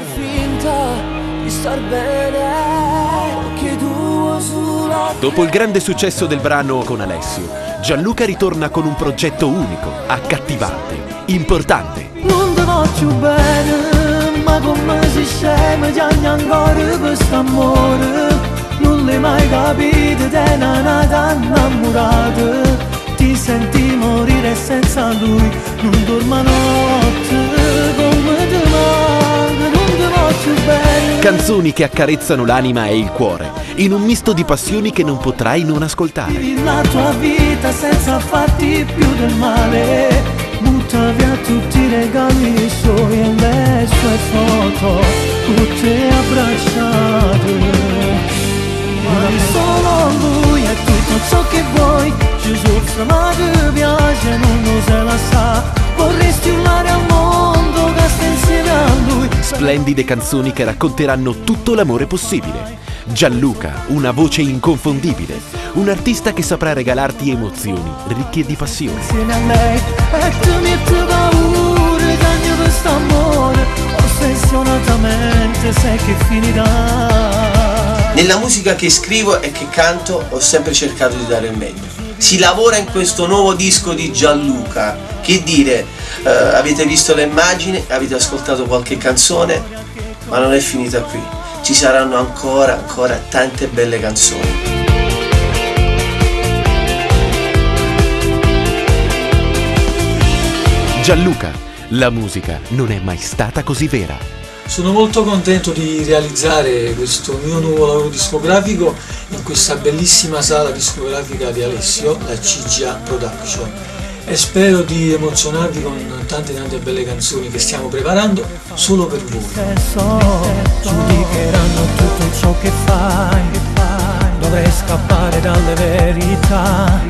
far finta di star bene, occhi tuo sulla. Dopo il grande successo del brano con Alessio, Gianluca ritorna con un progetto unico, accattivante, importante. Non ti voglio bene, ma come si scema già ancora questo amore. Non l'hai mai capito, te ne nata innamorata. Ti senti morire senza lui, non dorma notte, come ti manca, non ti voglio bene. Canzoni che accarezzano l'anima e il cuore, in un misto di passioni che non potrai non ascoltare. Vivi la tua vita senza farti più del male, butta via tutti i regali suoi e le sue foto, tutte abbracciate. Ora solo lui è tutto ciò che vuoi, ci soffre ma ti piace, non lo se la sa. Vorresti urlare al mondo che sta insieme a lui. Splendide canzoni che racconteranno tutto l'amore possibile. Gianluca, una voce inconfondibile, un artista che saprà regalarti emozioni ricche di passione. Insieme a lei e ti mette paura, cambia questo amore, ossessionatamente sai che finirà. Nella musica che scrivo e che canto ho sempre cercato di dare il meglio. Si lavora in questo nuovo disco di Gianluca. Che dire, avete visto le immagini, avete ascoltato qualche canzone, ma non è finita qui. Ci saranno ancora tante belle canzoni. Gianluca, la musica non è mai stata così vera. Sono molto contento di realizzare questo mio nuovo lavoro discografico in questa bellissima sala discografica di Alessio, la Cigia Production, e spero di emozionarvi con tante belle canzoni che stiamo preparando solo per voi. Giudicheranno tutto ciò che fai, dovrei scappare dalle verità.